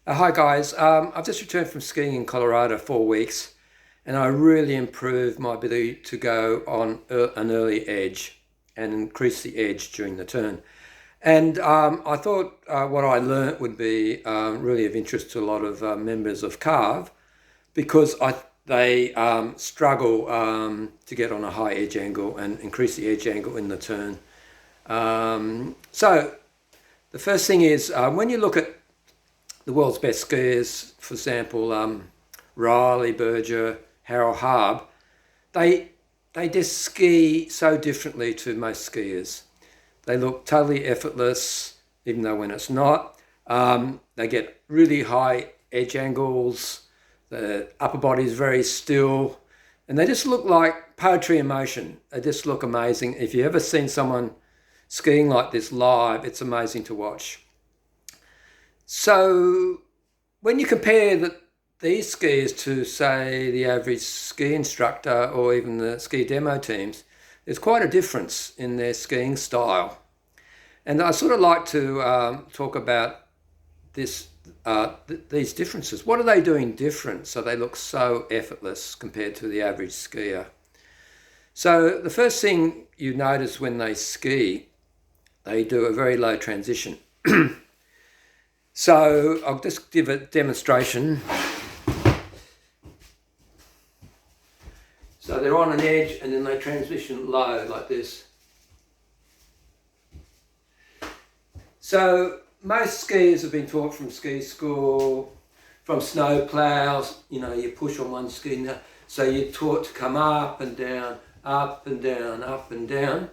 Hi guys, I've just returned from skiing in Colorado 4 weeks, and I really improved my ability to go on an early edge and increase the edge during the turn. And I thought what I learnt would be really of interest to a lot of members of Carve because they struggle to get on a high edge angle and increase the edge angle in the turn. So the first thing is when you look at the world's best skiers, for example, Reilly, Harb, they they just ski so differently to most skiers. They look totally effortless, even though when it's not. They get really high edge angles. The upper body is very still, and they just look like poetry in motion. They just look amazing. If you've ever seen someone skiing like this live, it's amazing to watch. So when you compare these skiers to, say, the average ski instructor or even the ski demo teams, there's quite a difference in their skiing style. And I sort of like to talk about this, these differences. What are they doing different so they look so effortless compared to the average skier? So the first thing you notice when they ski, they do a very low transition. So I'll just give a demonstration. So they're on an edge and then they transition low like this. So most skiers have been taught from ski school, from snow plows, you push on one ski now. So you're taught to come up and down, up and down, up and down.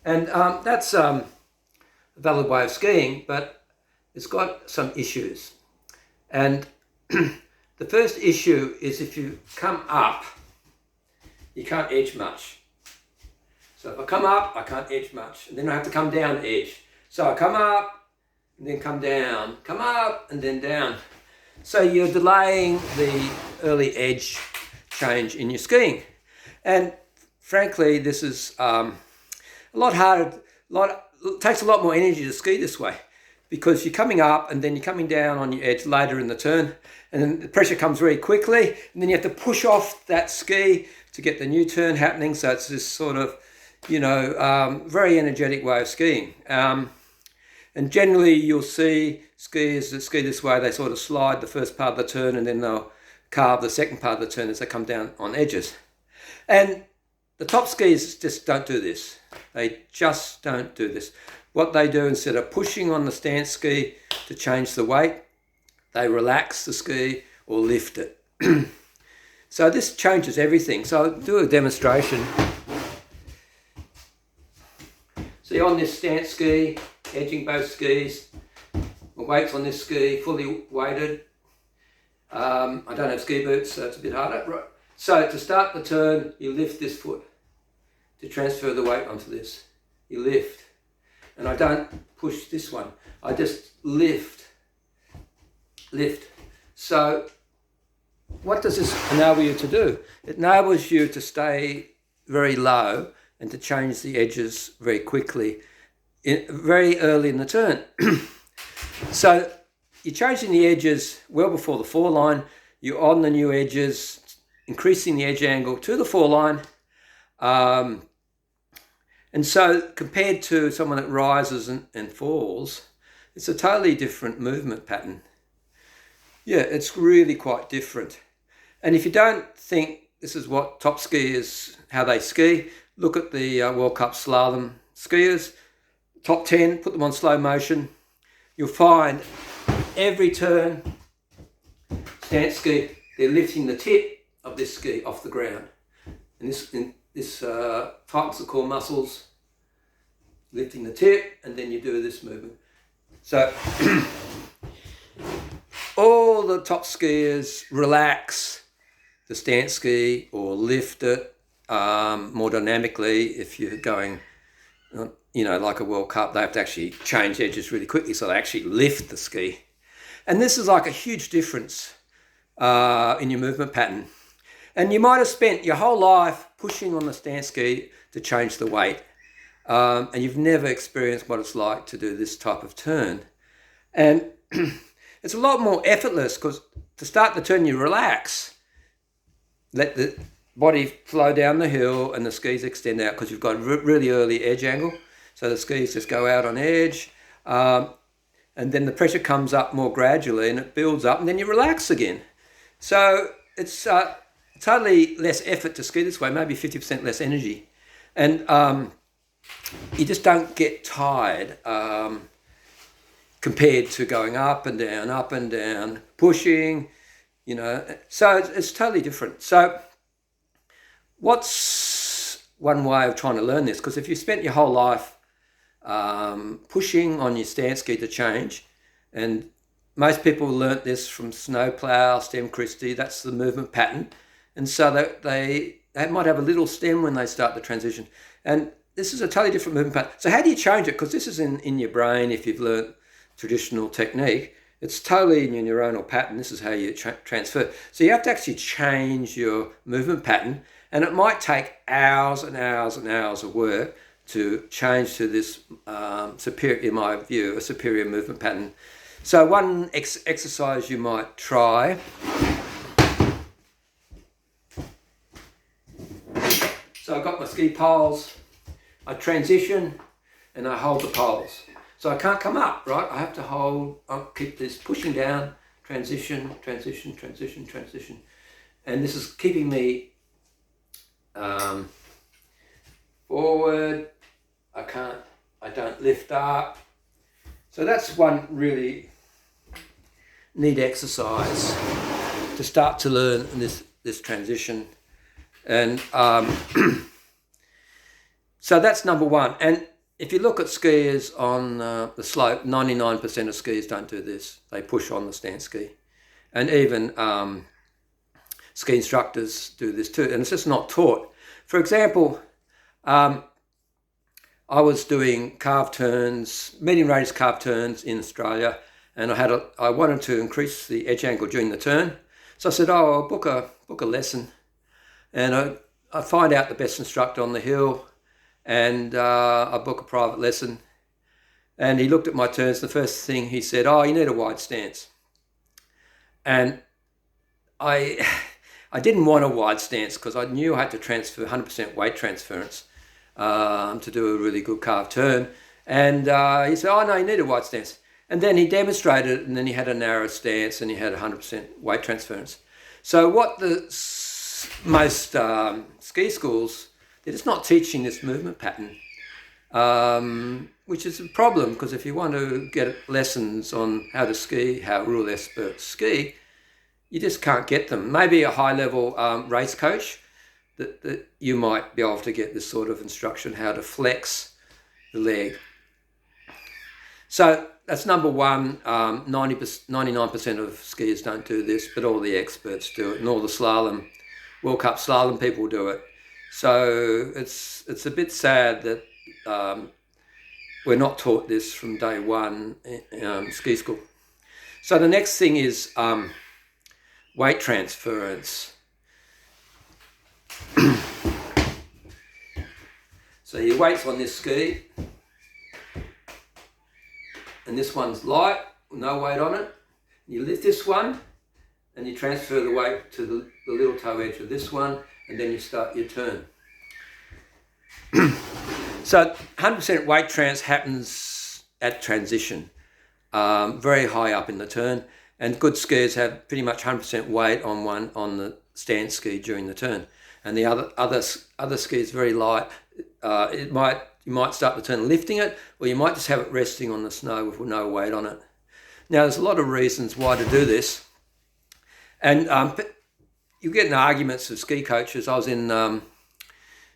And that's a valid way of skiing, but it's got some issues. And the first issue is if you come up, you can't edge much. So if I come up, I can't edge much. And then I have to come down to edge. So I come up and then come down, come up and then down. So you're delaying the early edge change in your skiing. And frankly, this is a lot harder, it takes a lot more energy to ski this way, because you're coming up and then you're coming down on your edge later in the turn, and then the pressure comes very quickly, and then you have to push off that ski to get the new turn happening. So it's this sort of, very energetic way of skiing. And generally you'll see skiers that ski this way, they sort of slide the first part of the turn and then they'll carve the second part of the turn as they come down on edges. And the top skiers just don't do this. They just don't do this. What they do, instead of pushing on the stance ski to change the weight, they relax the ski or lift it. So this changes everything. So I'll do a demonstration. So you're on this stance ski, edging both skis. My weight's on this ski, fully weighted. I don't have ski boots, so it's a bit harder. Right. So to start the turn, you lift this foot to transfer the weight onto this. You lift. And I don't push this one. I just lift. So what does this enable you to do? It enables you to stay very low and to change the edges very quickly, very early in the turn. So you're changing the edges well before the foreline. You're on the new edges, increasing the edge angle to the foreline. And so compared to someone that rises and falls, it's a totally different movement pattern. Yeah, it's really quite different. And if you don't think this is what top skiers, how they ski, look at the World Cup slalom skiers, top 10, put them on slow motion. You'll find every turn, stance ski, they're lifting the tip of this ski off the ground. And this tightens the core muscles, lifting the tip, and then you do this movement. So all the top skiers relax the stance ski or lift it more dynamically. If you're going, like a World Cup, they have to actually change edges really quickly, so they actually lift the ski. And this is like a huge difference in your movement pattern. And you might have spent your whole life pushing on the stance ski to change the weight, and you've never experienced what it's like to do this type of turn. And it's a lot more effortless because to start the turn you relax, let the body flow down the hill and the skis extend out because you've got a really early edge angle. So the skis just go out on edge, and then the pressure comes up more gradually and it builds up and then you relax again. So it's totally less effort to ski this way, maybe 50% less energy. And you just don't get tired compared to going up and down, pushing, So it's totally different. So what's one way of trying to learn this? Because if you spent your whole life pushing on your stance ski to change, and most people learnt this from snowplow, stem Christie, that's the movement pattern. And so they might have a little stem when they start the transition. And this is a totally different movement pattern. So how do you change it? Because this is in your brain if you've learnt traditional technique. It's totally in your neuronal pattern. This is how you transfer. So you have to actually change your movement pattern. And it might take hours and hours and hours of work to change to this superior, in my view, a superior movement pattern. So one exercise you might try. So I've got my ski poles, I transition and I hold the poles. So I can't come up, right? I have to hold, I'll keep this pushing down, transition. And this is keeping me forward. I don't lift up. So that's one really neat exercise to start to learn this transition. And so that's number one. And if you look at skiers on the slope, 99% of skiers don't do this. They push on the stance ski. And even ski instructors do this too. And it's just not taught. For example, I was doing carved turns, medium radius carved turns in Australia, and I wanted to increase the edge angle during the turn. So I said, I'll book a lesson. And I find out the best instructor on the hill, and I book a private lesson. And he looked at my turns. The first thing he said, you need a wide stance. And I didn't want a wide stance because I knew I had to transfer 100% weight transference to do a really good carved turn. And he said, no, you need a wide stance. And then he demonstrated it, and then he had a narrow stance and he had 100% weight transference. So what the most ski schools, they're just not teaching this movement pattern, which is a problem because if you want to get lessons on how to ski, how real experts ski, you just can't get them. Maybe a high-level race coach that you might be able to get this sort of instruction, how to flex the leg. So that's number one. 99% of skiers don't do this, but all the experts do it, and all the World Cup slalom people do it. So it's a bit sad that we're not taught this from day one in ski school. So the next thing is weight transference. So your weight's on this ski, and this one's light, no weight on it. You lift this one, and you transfer the weight to the little toe edge of this one, and then you start your turn. So 100% weight trans happens at transition, very high up in the turn, and good skiers have pretty much 100% weight on the stance ski during the turn, and the other ski is very light. You might start the turn lifting it, or you might just have it resting on the snow with no weight on it. Now, there's a lot of reasons why to do this, and you get in arguments with ski coaches. I was in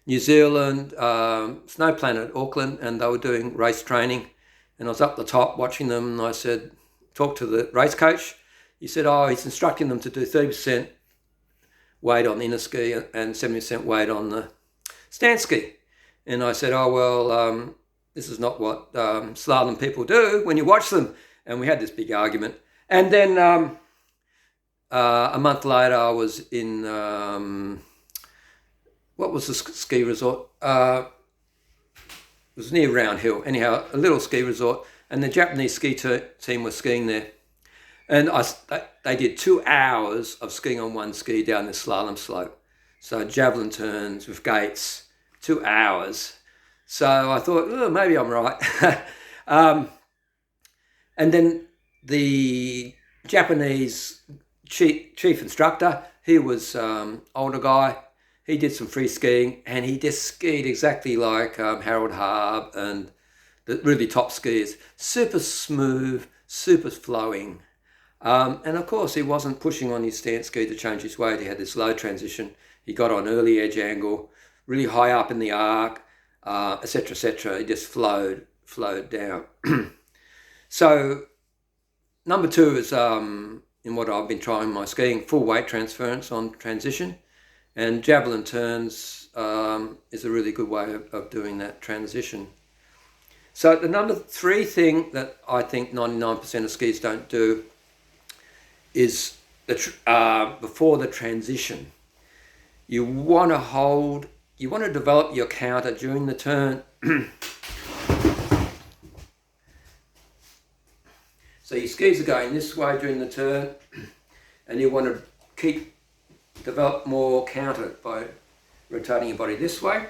New Zealand, Snow Planet, Auckland, and they were doing race training, and I was up the top watching them, and I said, talk to the race coach. He said, he's instructing them to do 30% weight on the inner ski and 70% weight on the stance ski. And I said, this is not what slalom people do when you watch them. And we had this big argument. And then a month later, I was in, what was the ski resort? It was near Round Hill. Anyhow, a little ski resort. And the Japanese ski team was skiing there. And they did 2 hours of skiing on one ski down this slalom slope. So javelin turns with gates, 2 hours. So I thought, oh, maybe I'm right. And then the Japanese chief instructor, he was older guy. He did some free skiing, and he just skied exactly like Reilly Harb and the really top skiers. Super smooth, super flowing. And of course, he wasn't pushing on his stance ski to change his weight. He had this low transition. He got on early edge angle, really high up in the arc, etc., etc. He just flowed down. So number 2 is in what I've been trying my skiing, full weight transference on transition, and javelin turns is a really good way of doing that transition. So the number 3 thing that I think 99% of skiers don't do is before the transition. You want to develop your counter during the turn. So your skis are going this way during the turn, and you want to develop more counter by rotating your body this way.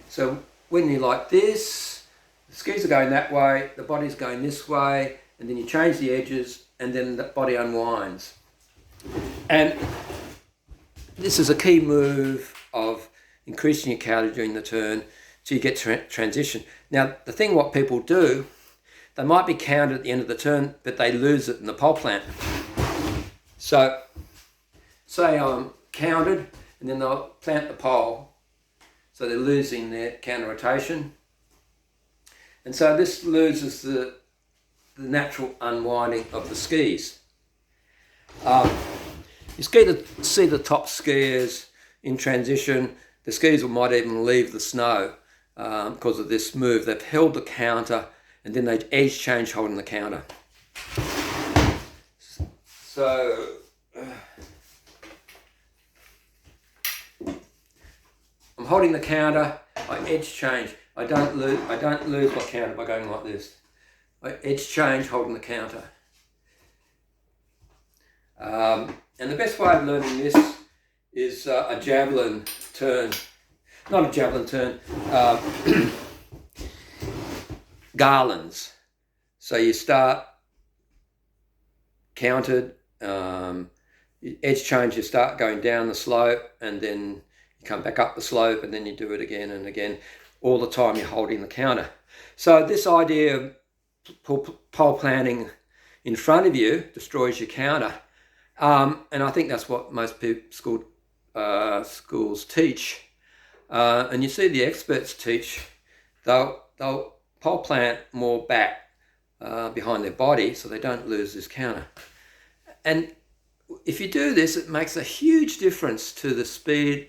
So when you're like this, the skis are going that way, the body's going this way, and then you change the edges, and then the body unwinds. And this is a key move of increasing your counter during the turn so you get transition. Now, the thing what people do, they might be counted at the end of the turn, but they lose it in the pole plant. So, say I'm counted, and then they'll plant the pole, so they're losing their counter rotation. And so this loses the natural unwinding of the skis. You see the top skiers in transition. The skis might even leave the snow because of this move. They've held the counter, and then they edge change holding the counter. So I'm holding the counter. I edge change. I don't lose my counter by going like this. I edge change holding the counter. And the best way of learning this is a javelin turn. Not a javelin turn. Garlands. So you start counted, edge change, you start going down the slope, and then you come back up the slope, and then you do it again and again. All the time you're holding the counter. So this idea of pole planting in front of you destroys your counter. And I think that's what most schools teach. And you see the experts teach, they'll pole plant more back behind their body so they don't lose this counter. And if you do this, it makes a huge difference to the speed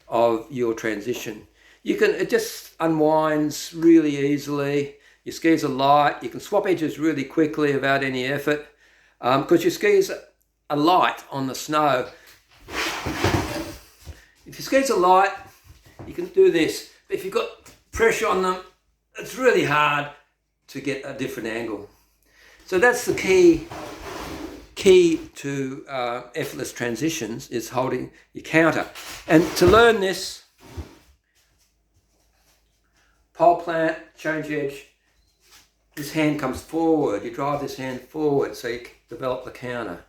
of your transition. It just unwinds really easily. Your skis are light. You can swap edges really quickly without any effort because your skis are light on the snow. If your skis are light, you can do this. But if you've got pressure on them, it's really hard to get a different angle. So that's the key to effortless transitions, is holding your counter. And to learn this, pole plant, change edge, this hand comes forward. You drive this hand forward so you develop the counter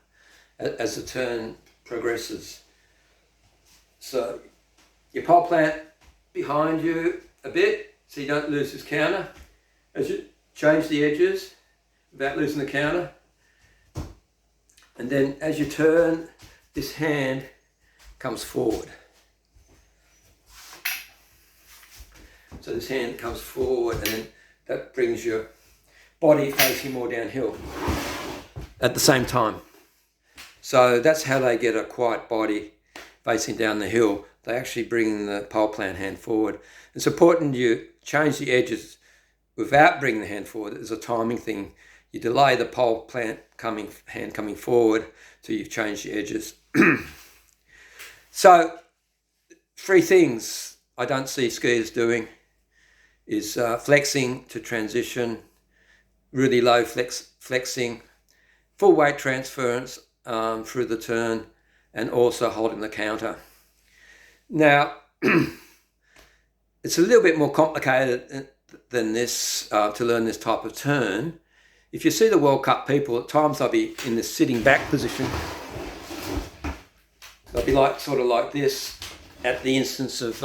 as the turn progresses. So your pole plant behind you a bit so you don't lose this counter. As you change the edges without losing the counter. And then as you turn, this hand comes forward. So this hand comes forward, and then that brings your body facing more downhill at the same time. So that's how they get a quiet body facing down the hill. They actually bring the pole plant hand forward. It's important you change the edges without bringing the hand forward. It's a timing thing. You delay the pole plant hand coming forward till you've changed the edges. So 3 things I don't see skiers doing is flexing to transition, really low flexing full weight transference through the turn, and also holding the counter. Now, it's a little bit more complicated than this to learn this type of turn. If you see the World Cup people, at times they'll be in this sitting back position. They'll be sort of like this at the instance of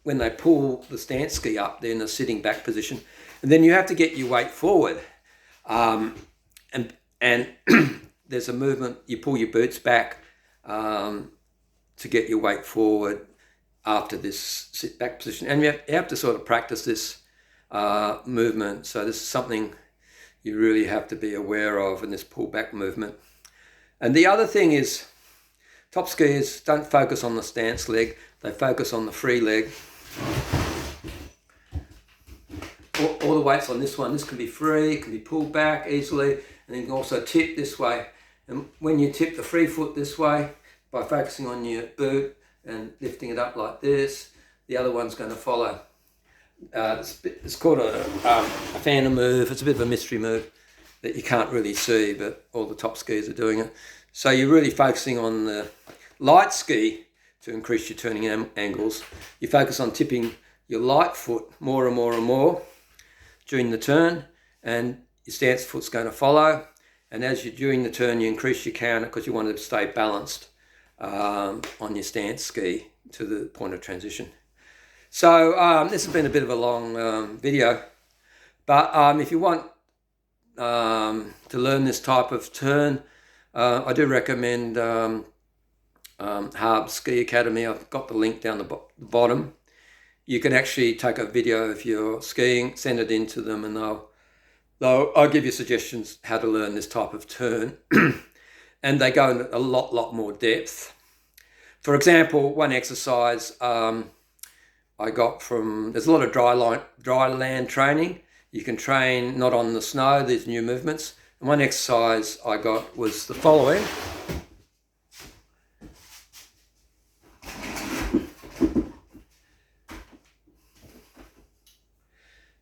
when they pull the stance ski up, they're in a sitting back position, and then you have to get your weight forward, and there's a movement. You pull your boots back to get your weight forward after this sit back position, and you have to sort of practice this movement. So this is something you really have to be aware of in this pull back movement. And the other thing is, top skiers don't focus on the stance leg, they focus on the free leg. All the weights on this one, this can be free, it can be pulled back easily, and then you can also tip this way. And when you tip the free foot this way, by focusing on your boot and lifting it up like this, the other one's going to follow. It's called a phantom move. It's a bit of a mystery move that you can't really see, but all the top skiers are doing it. So you're really focusing on the light ski to increase your turning angles. You focus on tipping your light foot more and more and more during the turn, and your stance foot's going to follow. And as you're doing the turn, you increase your counter because you want to stay balanced on your stance ski to the point of transition. So this has been a bit of a long video, but if you want to learn this type of turn, I do recommend Harb Ski Academy. I've got the link down the bottom. You can actually take a video of your skiing, send it in to them, and I'll give you suggestions how to learn this type of turn. And they go into a lot more depth. For example, one exercise I got from, there's a lot of dry land training. You can train not on the snow, these new movements. And one exercise I got was the following.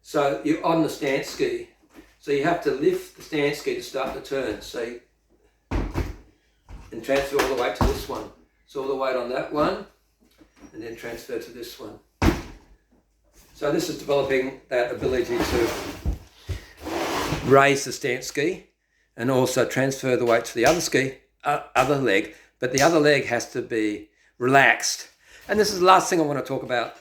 So you're on the stance ski. So you have to lift the stance ski to start the turn. So and transfer all the weight to this one. So all the weight on that one, and then transfer to this one. So this is developing that ability to raise the stance ski and also transfer the weight to the other ski, other leg, but the other leg has to be relaxed. And this is the last thing I want to talk about.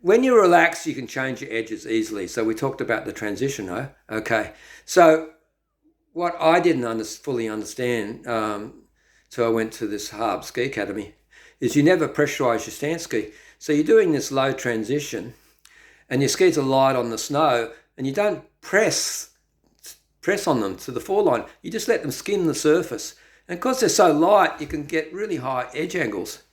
When you relax, you can change your edges easily. So we talked about the transition, huh? Okay. So what I didn't fully understand, so I went to this Harb Ski Academy, is you never pressurize your stance ski. So you're doing this low transition and your skis are light on the snow, and you don't press on them to the foreline. You just let them skim the surface. And because they're so light, you can get really high edge angles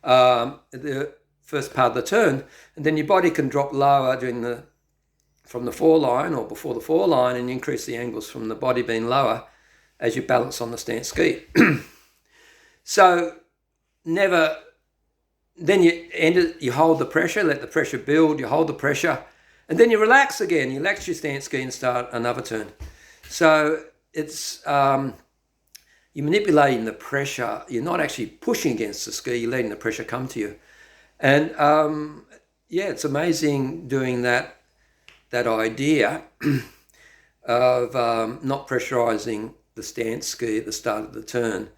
at the first part of the turn, and then your body can drop lower from the foreline or before the foreline, and you increase the angles from the body being lower as you balance on the stance ski. So then you hold the pressure, let the pressure build, you hold the pressure, and then you relax again. You relax your stance ski and start another turn. So it's you're manipulating the pressure. You're not actually pushing against the ski, you're letting the pressure come to you. And yeah, it's amazing doing that idea of not pressurizing the stance ski at the start of the turn.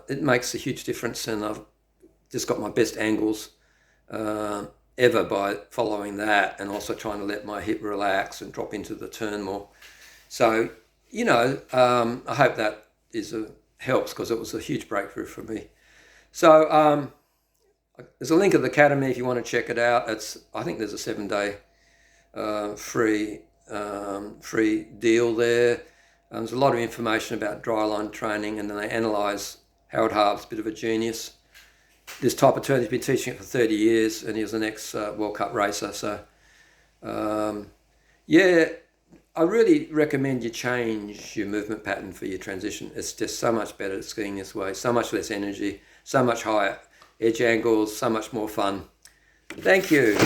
It makes a huge difference, and I've just got my best angles ever by following that, and also trying to let my hip relax and drop into the turn more. So, I hope that helps, because it was a huge breakthrough for me. So there's a link at the Academy if you want to check it out. I think there's a 7-day free deal there. There's a lot of information about dryline training, and then they analyse Harold Harb's a bit of a genius. This type of turn, he's been teaching it for 30 years, and he was an ex-World Cup racer. So, yeah, I really recommend you change your movement pattern for your transition. It's just so much better skiing this way, so much less energy, so much higher edge angles, so much more fun. Thank you.